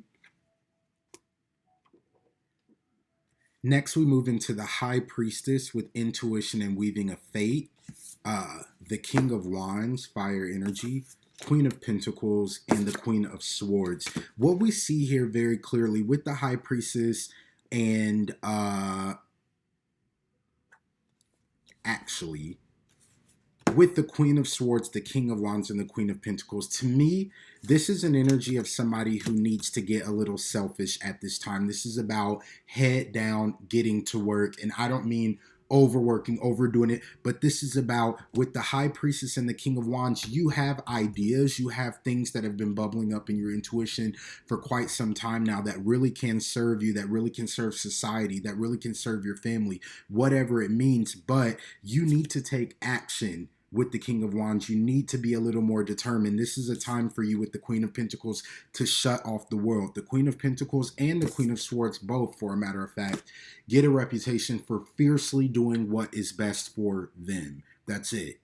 Next, we move into the High Priestess with intuition and weaving of fate. The King of Wands, fire energy. Queen of Pentacles, and the Queen of Swords. What we see here very clearly with the High Priestess and actually with the Queen of Swords, the King of Wands, and the Queen of Pentacles, to me, this is an energy of somebody who needs to get a little selfish at this time. This is about head down, getting to work. And I don't mean overworking, overdoing it, but this is about, with the High Priestess and the King of Wands, you have ideas, you have things that have been bubbling up in your intuition for quite some time now that really can serve you, that really can serve society, that really can serve your family, whatever it means, but you need to take action with the King of Wands. You need to be a little more determined. This is a time for you with the Queen of Pentacles to shut off the world. The Queen of Pentacles and the Queen of Swords, both, for a matter of fact, get a reputation for fiercely doing what is best for them. That's it,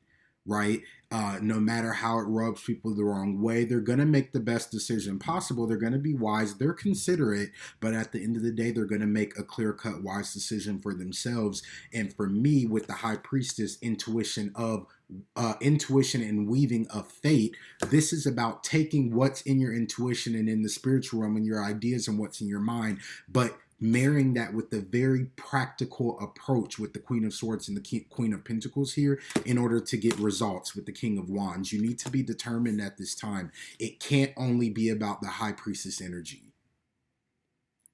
right? No matter how it rubs people the wrong way, they're going to make the best decision possible. They're going to be wise. They're considerate, but at the end of the day, they're going to make a clear-cut, wise decision for themselves. And for me, with the High Priestess, intuition and weaving of fate, this is about taking what's in your intuition and in the spiritual realm and your ideas and what's in your mind, but marrying that with the very practical approach with the Queen of Swords and the Queen of Pentacles here in order to get results with the King of Wands. You need to be determined at this time. It can't only be about the High Priestess energy,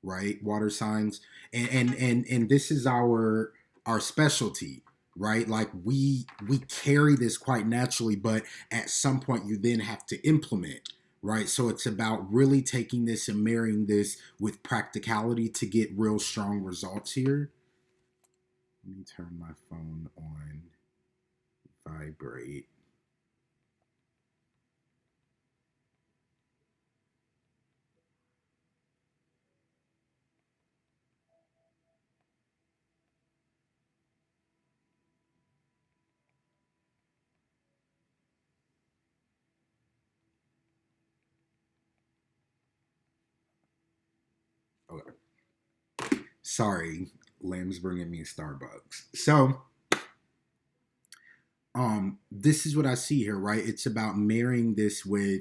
right? Water signs. And this is our specialty, right? Like we carry this quite naturally, but at some point you then have to implement, right? So it's about really taking this and marrying this with practicality to get real strong results here. Let me turn my phone on vibrate. Okay. Sorry, Lamb's bringing me Starbucks. So, this is what I see here, right? It's about marrying this with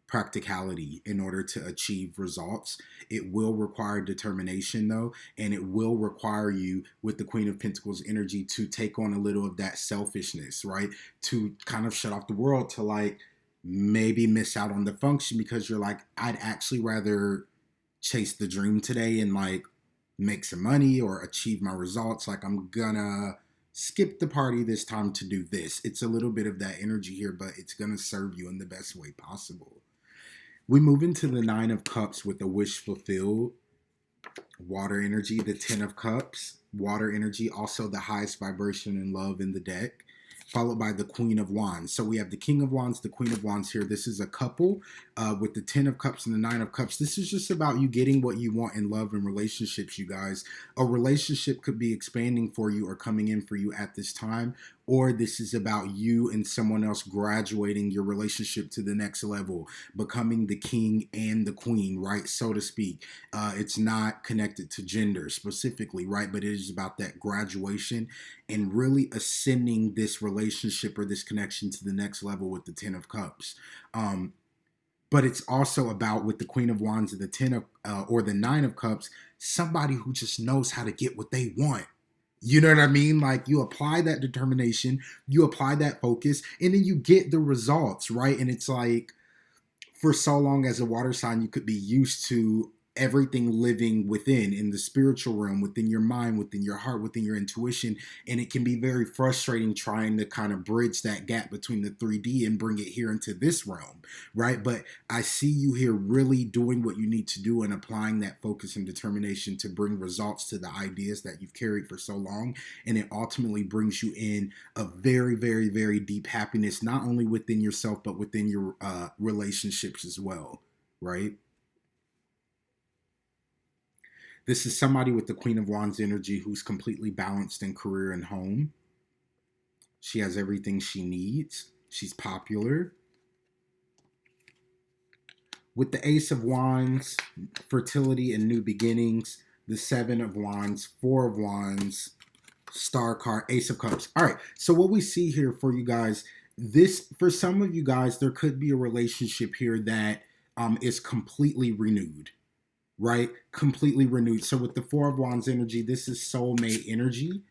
practicality in order to achieve results. It will require determination, though, and it will require you, with the Queen of Pentacles energy, to take on a little of that selfishness, right? To kind of shut off the world, to like maybe miss out on the function because you're like, I'd actually rather chase the dream today and like make some money or achieve my results. Like, I'm gonna skip the party this time to do this. It's a little bit of that energy here, but it's gonna serve you in the best way possible. We move into the Nine of Cups with the wish fulfilled, water energy, the Ten of Cups, water energy, also the highest vibration in love in the deck, followed by the Queen of Wands. So we have the King of Wands, the Queen of Wands here. This is a couple with the Ten of Cups and the Nine of Cups. This is just about you getting what you want in love and relationships, you guys. A relationship could be expanding for you or coming in for you at this time, or this is about you and someone else graduating your relationship to the next level, becoming the king and the queen, right, so to speak. It's not connected to gender specifically, right, but it is about that graduation and really ascending this relationship or this connection to the next level with the Ten of Cups. But it's also about, with the Queen of Wands and the Ten of or the Nine of Cups, somebody who just knows how to get what they want. You know what I mean? Like, you apply that determination, you apply that focus, and then you get the results, right? And it's like, for so long as a water sign, you could be used to everything living within, in the spiritual realm, within your mind, within your heart, within your intuition. And it can be very frustrating trying to kind of bridge that gap between the 3D and bring it here into this realm, right? But I see you here really doing what you need to do and applying that focus and determination to bring results to the ideas that you've carried for so long. And it ultimately brings you in a very, very, very deep happiness, not only within yourself, but within your relationships as well, right? This is somebody with the Queen of Wands energy who's completely balanced in career and home. She has everything she needs. She's popular. With the Ace of Wands, fertility and new beginnings. The Seven of Wands, Four of Wands, Star card, Ace of Cups. All right, so what we see here for you guys, this, for some of you guys, there could be a relationship here that is completely renewed, right? Completely renewed. So with the Four of Wands energy, this is soulmate energy.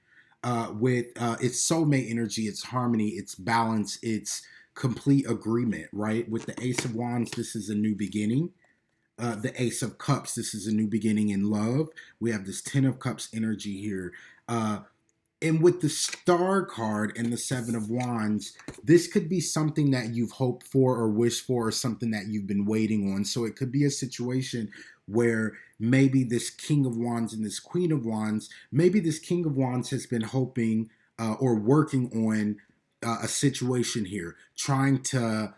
It's soulmate energy, it's harmony, it's balance, it's complete agreement, right? With the Ace of Wands, this is a new beginning. The Ace of Cups, this is a new beginning in love. We have this Ten of Cups energy here. And with the Star card and the Seven of Wands, this could be something that you've hoped for or wished for, or something that you've been waiting on. So it could be a situation where maybe this King of Wands and this Queen of Wands, maybe this King of Wands has been hoping or working on a situation here, trying to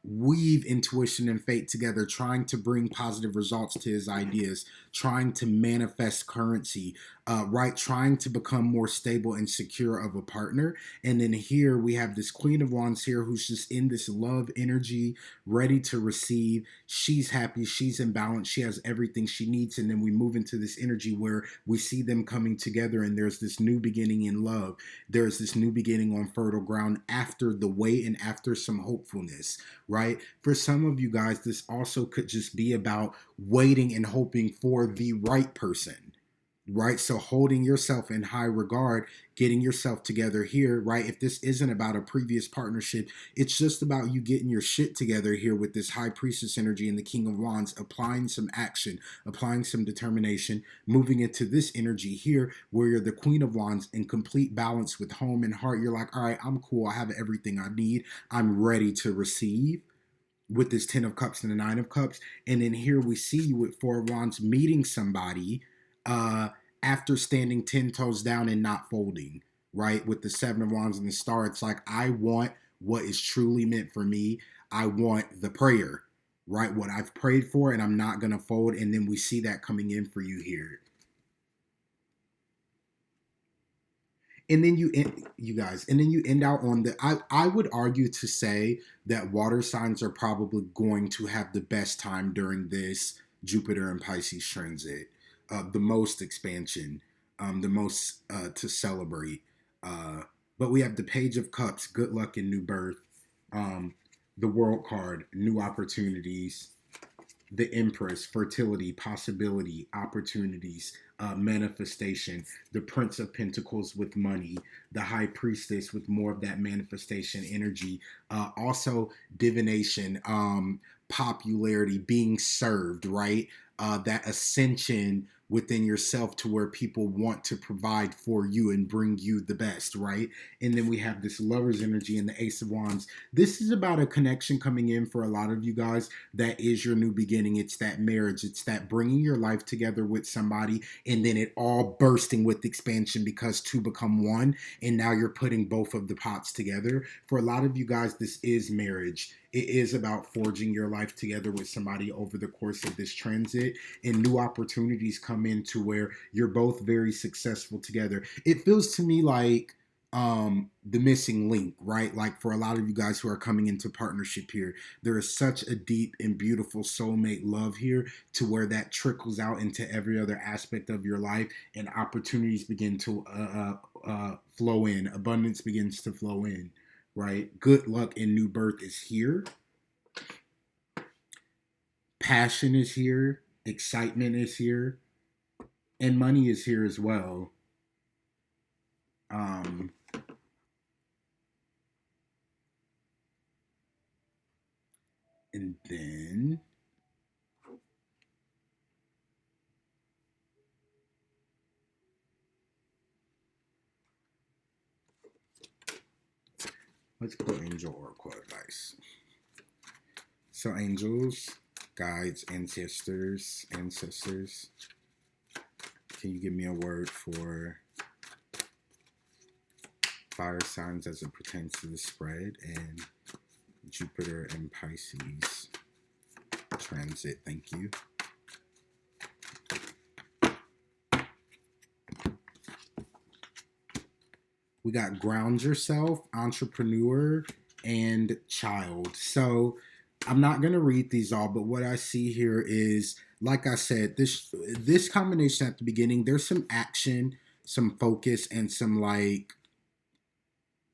weave intuition and fate together, trying to bring positive results to his ideas, trying to manifest currency, right? Trying to become more stable and secure of a partner. And then here we have this Queen of Wands here who's just in this love energy, ready to receive. She's happy, she's in balance, she has everything she needs. And then we move into this energy where we see them coming together, and there's this new beginning in love. There's this new beginning on fertile ground after the wait and after some hopefulness, right? For some of you guys, this also could just be about waiting and hoping for the right person, right? So holding yourself in high regard, getting yourself together here, right? If this isn't about a previous partnership, it's just about you getting your shit together here with this High Priestess energy and the King of Wands, applying some action, applying some determination, moving into this energy here where you're the Queen of Wands in complete balance with home and heart. You're like, all right, I'm cool. I have everything I need. I'm ready to receive, with this 10 of Cups and the 9 of Cups. And then here we see you with 4 of Wands meeting somebody uh, after standing 10 toes down and not folding, right? With the 7 of Wands and the Star, it's like, I want what is truly meant for me. I want the prayer, right? What I've prayed for, and I'm not going to fold. And then we see that coming in for you here. And then you guys, and then you end out on the, I would argue to say that water signs are probably going to have the best time during this Jupiter and Pisces transit, the most expansion, the most to celebrate. But we have the Page of Cups, good luck and new birth, the World card, new opportunities, the Empress, fertility, possibility, opportunities, manifestation, the Prince of Pentacles with money, the High Priestess with more of that manifestation energy, also divination, popularity, being served, right? That ascension within yourself to where people want to provide for you and bring you the best, right? And then we have this Lover's energy and the Ace of Wands. This is about a connection coming in for a lot of you guys. That is your new beginning. It's that marriage. It's that bringing your life together with somebody, and then it all bursting with expansion because two become one, and now you're putting both of the pots together. For a lot of you guys, this is marriage. It is about forging your life together with somebody over the course of this transit, and new opportunities come into where you're both very successful together. It feels to me like the missing link, right? Like for a lot of you guys who are coming into partnership here, there is such a deep and beautiful soulmate love here to where that trickles out into every other aspect of your life, and opportunities begin to flow in. Abundance begins to flow in, right? Good luck and new birth is here. Passion is here. Excitement is here. And money is here as well. And then let's put angel oracle advice. So angels, guides, ancestors, can you give me a word for fire signs as it pertains to the spread and Jupiter and Pisces transit? Thank you. We got ground yourself, entrepreneur, and child. So I'm not going to read these all, but what I see here is, like I said, this combination at the beginning, there's some action, some focus, and some like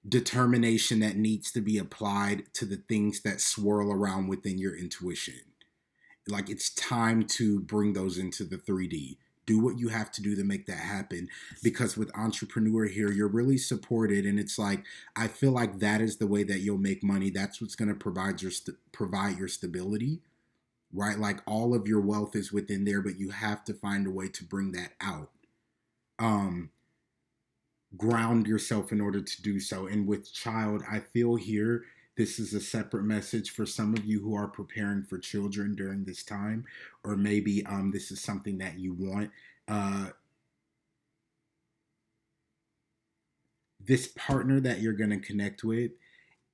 determination that needs to be applied to the things that swirl around within your intuition. Like it's time to bring those into the 3D. Do what you have to do to make that happen, because with entrepreneur here, you're really supported, and it's like I feel like that is the way that you'll make money. That's what's going to provide your stability, right? Like all of your wealth is within there, but you have to find a way to bring that out. Ground yourself in order to do so. And with child, I feel here this is a separate message for some of you who are preparing for children during this time, or maybe this is something that you want. this partner that you're going to connect with,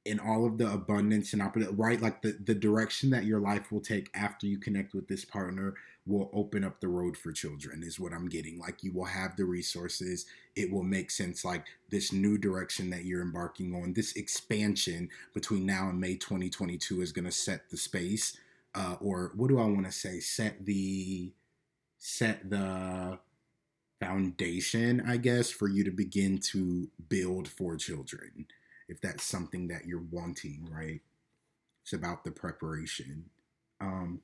in all of the abundance and opportunity, right? Like the direction that your life will take after you connect with this partner will open up the road for children, is what I'm getting. Like you will have the resources. It will make sense. Like this new direction that you're embarking on, this expansion between now and May 2022 is going to set the space. Or what do I want to say? Set the foundation, I guess, for you to begin to build for children. If that's something that you're wanting, right? It's about the preparation. Um,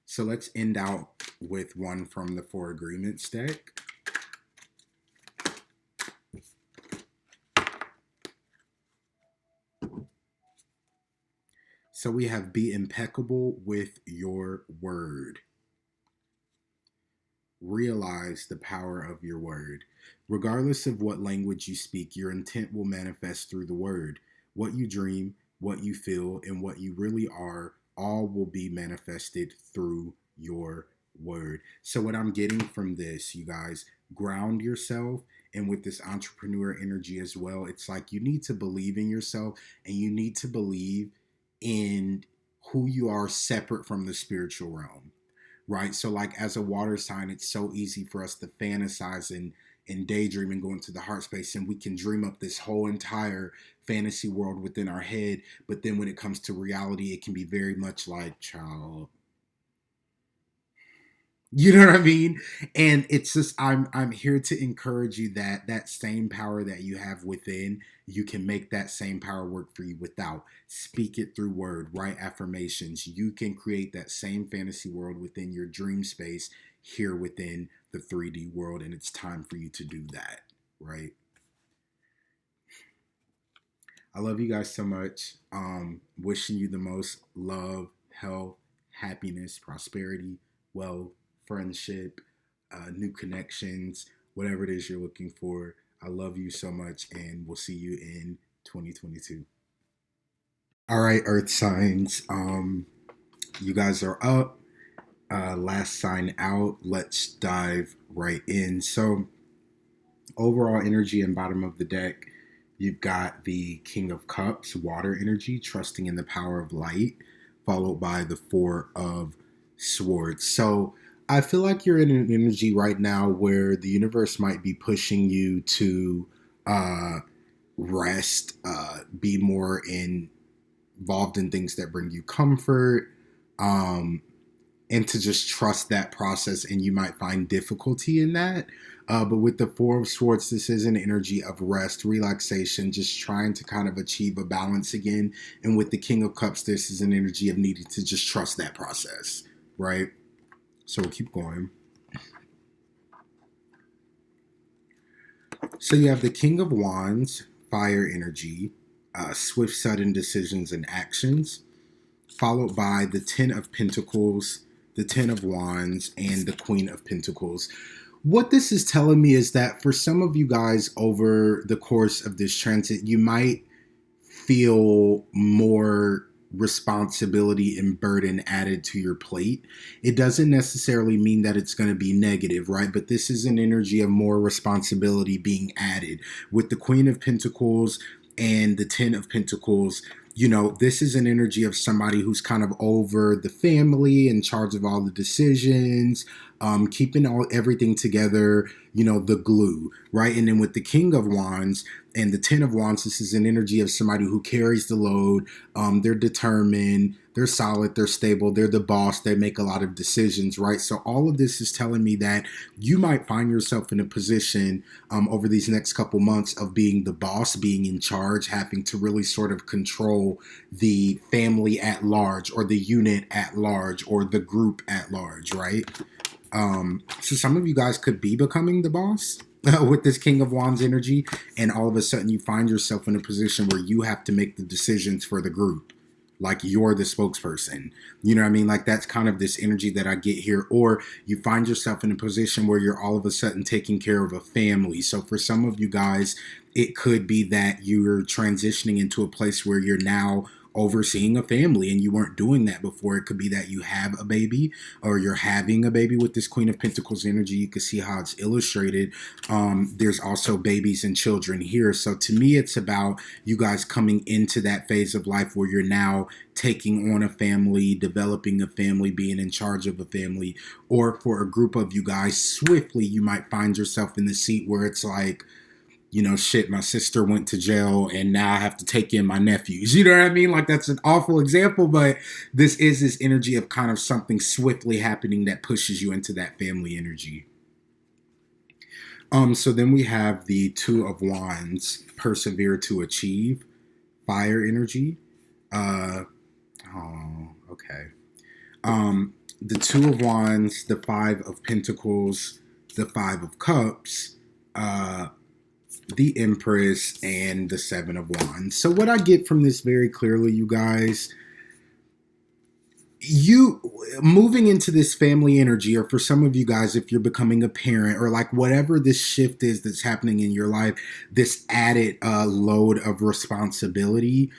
so let's end out with one from the Four Agreements deck. So we have be impeccable with your word. Realize the power of your word. Regardless of what language you speak, your intent will manifest through the word. What you dream, what you feel, and what you really are, all will be manifested through your word. So, what I'm getting from this, you guys, ground yourself. And with this entrepreneur energy as well, it's like you need to believe in yourself and you need to believe in who you are separate from the spiritual realm, right? So like as a water sign, it's so easy for us to fantasize and daydream and go into the heart space, and we can dream up this whole entire fantasy world within our head. But then when it comes to reality, it can be very much like, child, you know what I mean? And it's just I'm here to encourage you that that same power that you have within, you can make that same power work for you without. Speak it through word, write affirmations. You can create that same fantasy world within your dream space here within the 3D world, and it's time for you to do that, right? I love you guys so much. Wishing you the most love, health, happiness, prosperity, wealth, friendship, new connections, whatever it is you're looking for. I love you so much, and we'll see you in 2022. All right, Earth signs. You guys are up. Last sign out. Let's dive right in. So, overall energy and bottom of the deck, you've got the King of Cups, water energy, trusting in the power of light, followed by the Four of Swords. So I feel like you're in an energy right now where the universe might be pushing you to uh, rest, be more involved in things that bring you comfort. Um, and to just trust that process, and you might find difficulty in that. But with the Four of Swords, this is an energy of rest, relaxation, just trying to kind of achieve a balance again. And with the King of Cups, this is an energy of needing to just trust that process, right? So we'll keep going. So you have the King of Wands, fire energy, swift, sudden decisions and actions, followed by the Ten of Pentacles, the Ten of Wands, and the Queen of Pentacles. What this is telling me is that for some of you guys over the course of this transit, you might feel more responsibility and burden added to your plate. It doesn't necessarily mean that it's going to be negative, right? But this is an energy of more responsibility being added. With the Queen of Pentacles and the Ten of Pentacles, you know, this is an energy of somebody who's kind of over the family, in charge of all the decisions, keeping everything together, you know, the glue, right? And then with the King of Wands and the Ten of Wands, this is an energy of somebody who carries the load. They're determined, they're solid, they're stable, they're the boss, they make a lot of decisions, right? So all of this is telling me that you might find yourself in a position over these next couple months of being the boss, being in charge, having to really sort of control the family at large, or the unit at large, or the group at large, right? So some of you guys could be becoming the boss with this King of Wands energy, and all of a sudden you find yourself in a position where you have to make the decisions for the group. Like you're the spokesperson. You know what I mean? Like that's kind of this energy that I get here. Or you find yourself in a position where you're all of a sudden taking care of a family. So for some of you guys, it could be that you're transitioning into a place where you're now overseeing a family and you weren't doing that before. It could be that you have a baby or you're having a baby with this Queen of Pentacles energy. You can see how it's illustrated. There's also babies and children here. So to me, it's about you guys coming into that phase of life where you're now taking on a family, developing a family, being in charge of a family. Or for a group of you guys, swiftly you might find yourself in the seat where it's like, you know, shit, my sister went to jail and now I have to take in my nephews. You know what I mean? Like, that's an awful example, but this is this energy of kind of something swiftly happening that pushes you into that family energy. So then we have the Two of Wands, persevere to achieve, fire energy. Okay. The Two of Wands, the Five of Pentacles, the Five of Cups, the Empress, and the Seven of Wands. So what I get from this very clearly, you guys, you moving into this family energy, or for some of you guys, if you're becoming a parent, or like whatever this shift is that's happening in your life, this added load of responsibility,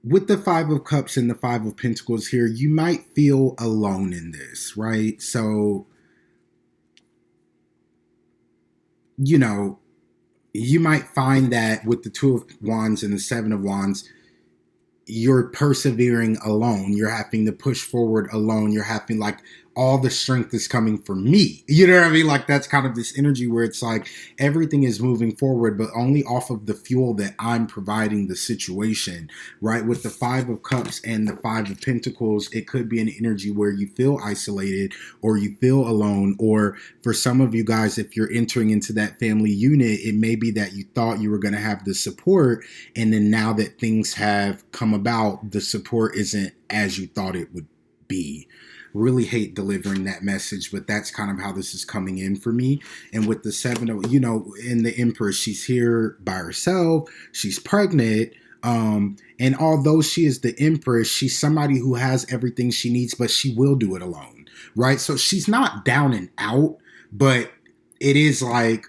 with the Five of Cups and the Five of Pentacles here, you might feel alone in this, right? So, you know, you might find that with the Two of Wands and the Seven of Wands, you're persevering alone. You're having to push forward alone. You're having, like, all the strength is coming from me. You know what I mean? Like, that's kind of this energy where it's like everything is moving forward, but only off of the fuel that I'm providing the situation, right? With the Five of Cups and the Five of Pentacles, it could be an energy where you feel isolated or you feel alone. Or for some of you guys, if you're entering into that family unit, it may be that you thought you were going to have the support, and then now that things have come about, the support isn't as you thought it would be. Really hate delivering that message, but that's kind of how this is coming in for me. And with the Seven of, you know, in the Empress, she's here by herself. She's pregnant. And although she is the Empress, she's somebody who has everything she needs, but she will do it alone, right? So she's not down and out, but it is like,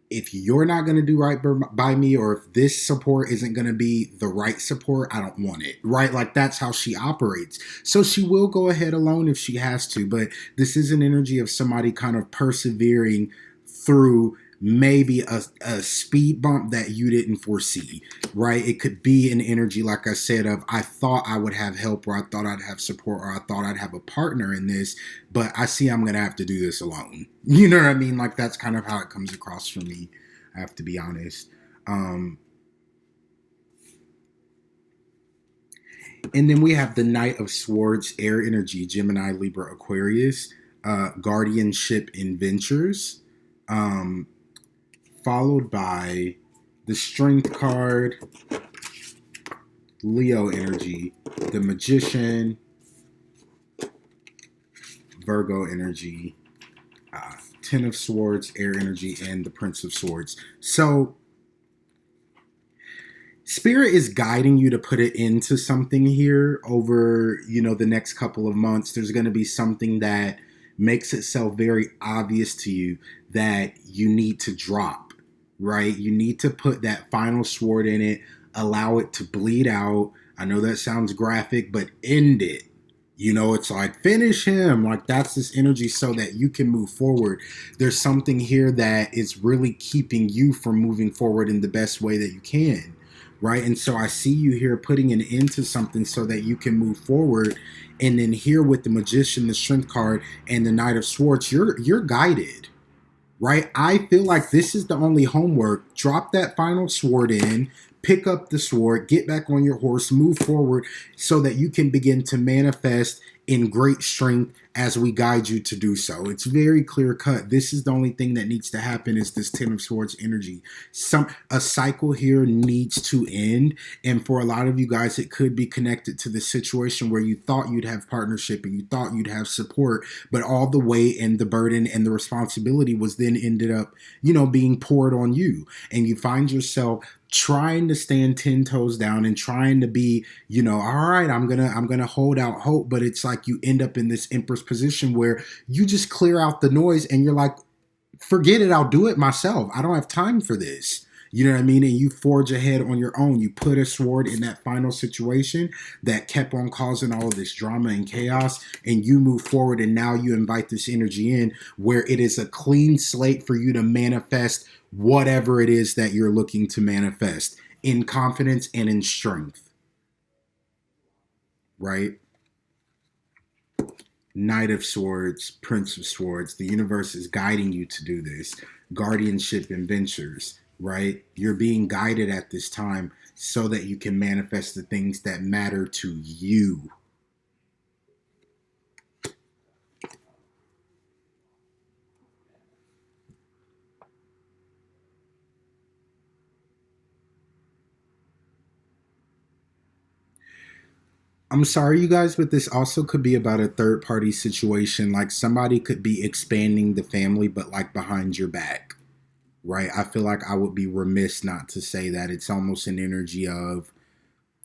if you're not going to do right by me, or if this support isn't going to be the right support, I don't want it, right? Like, that's how she operates. So she will go ahead alone if she has to, but this is an energy of somebody kind of persevering through maybe a speed bump that you didn't foresee, right? It could be an energy, like I said, of I thought I would have help, or I thought I'd have support, or I thought I'd have a partner in this, but I see I'm going to have to do this alone. You know what I mean? Like, that's kind of how it comes across for me. I have to be honest. And then we have the Knight of Swords, air energy, Gemini, Libra, Aquarius, guardianship and ventures. Followed by the Strength card, Leo energy, the Magician, Virgo energy, Ten of Swords, air energy, and the Prince of Swords. So Spirit is guiding you to put it into something here over, you know, the next couple of months. There's going to be something that makes itself very obvious to you that you need to drop. Right? You need to put that final sword in it, allow it to bleed out. I know that sounds graphic, but end it. You know, it's like, finish him. Like, that's this energy so that you can move forward. There's something here that is really keeping you from moving forward in the best way that you can. Right? And so I see you here putting an end to something so that you can move forward. And then here with the Magician, the Strength card, and the Knight of Swords, you're guided. Right? I feel like this is the only homework. Drop that final sword in, pick up the sword, get back on your horse, move forward so that you can begin to manifest in great strength as we guide you to do so. It's very clear cut. This is the only thing that needs to happen is this Ten of Swords energy. A cycle here needs to end. And for a lot of you guys, it could be connected to the situation where you thought you'd have partnership and you thought you'd have support, but all the weight and the burden and the responsibility was then ended up, you know, being poured on you. And you find yourself trying to stand 10 toes down and trying to be, you know, all right, I'm gonna hold out hope, but it's like you end up in this Empress position where you just clear out the noise and you're like, forget it, I'll do it myself. I don't have time for this. You know what I mean? And you forge ahead on your own. You put a sword in that final situation that kept on causing all of this drama and chaos, and you move forward, and now you invite this energy in where it is a clean slate for you to manifest whatever it is that you're looking to manifest in confidence and in strength, right? Knight of Swords, Prince of Swords. The universe is guiding you to do this. Guardianship and ventures, right? You're being guided at this time so that you can manifest the things that matter to you. I'm sorry, you guys, but this also could be about a third party situation. Like somebody could be expanding the family, but like behind your back, right? I feel like I would be remiss not to say that. It's almost an energy of,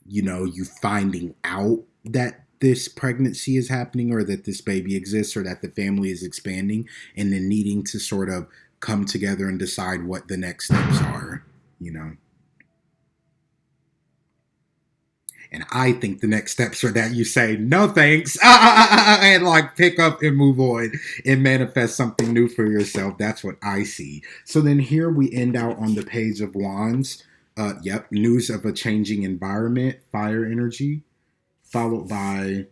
you finding out that this pregnancy is happening or that this baby exists or that the family is expanding and then needing to sort of come together and decide what the next steps are, you know. And I think the next steps are that you say, no thanks, and like pick up and move on and manifest something new for yourself. That's what I see. So then here we end out on the Page of Wands. Yep, news of a changing environment, fire energy, followed by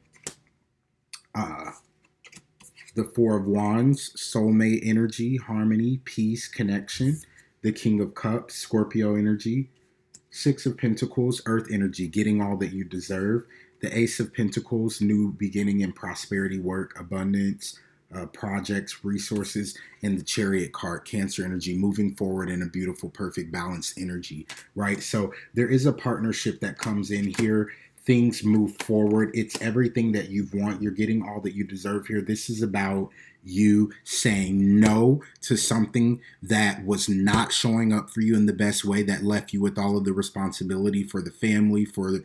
uh, the Four of Wands, soulmate energy, harmony, peace, connection, the King of Cups, Scorpio energy, Six of Pentacles, Earth energy, getting all that you deserve. The Ace of Pentacles, new beginning and prosperity, work, abundance, projects, resources, and the Chariot card, Cancer energy, moving forward in a beautiful, perfect, balanced energy, right? So there is a partnership that comes in here. Things move forward. It's everything that you want. You're getting all that you deserve here. This is about you saying no to something that was not showing up for you in the best way, that left you with all of the responsibility for the family, for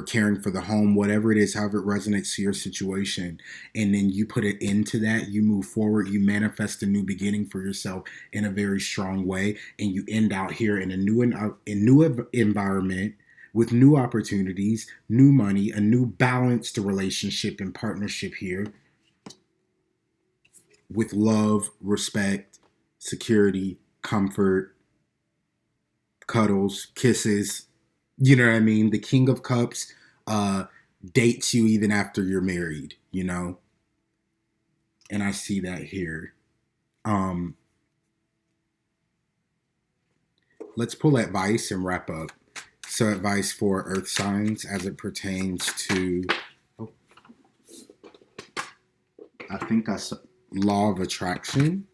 caring for the home, whatever it is, however it resonates to your situation. And then you put it into that, you move forward, you manifest a new beginning for yourself in a very strong way, and you end out here in a new environment with new opportunities, new money, a new balanced relationship and partnership here with love, respect, security, comfort, cuddles, kisses. You know what I mean? The King of Cups uh, dates you even after you're married, And I see that here. Um, let's pull advice and wrap up. So, advice for earth signs as it pertains to, oh, I think I saw law of attraction.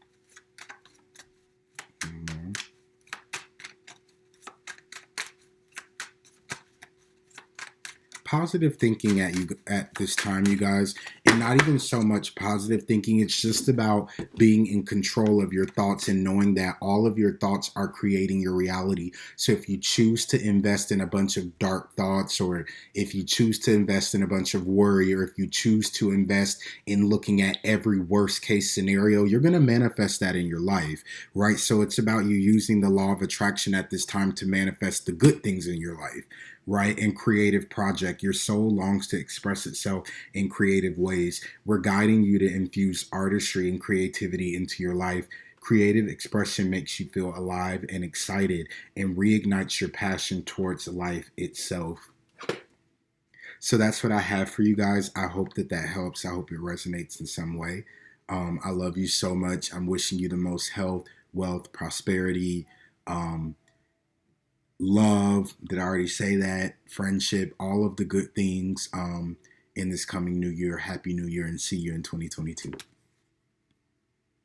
Positive thinking at this time, you guys, and not even so much positive thinking. It's just about being in control of your thoughts and knowing that all of your thoughts are creating your reality. So if you choose to invest in a bunch of dark thoughts, or if you choose to invest in a bunch of worry, or if you choose to invest in looking at every worst case scenario, you're going to manifest that in your life, right? So it's about you using the law of attraction at this time to manifest the good things in your life, right? And creative project. Your soul longs to express itself in creative ways. We're guiding you to infuse artistry and creativity into your life. Creative expression makes you feel alive and excited and reignites your passion towards life itself. So that's what I have for you guys. I hope that helps. I hope it resonates in some way. I love you so much. I'm wishing you the most health, wealth, prosperity, love. Did I already say that? Friendship, all of the good things in this coming new year. Happy New Year, and see you in 2022.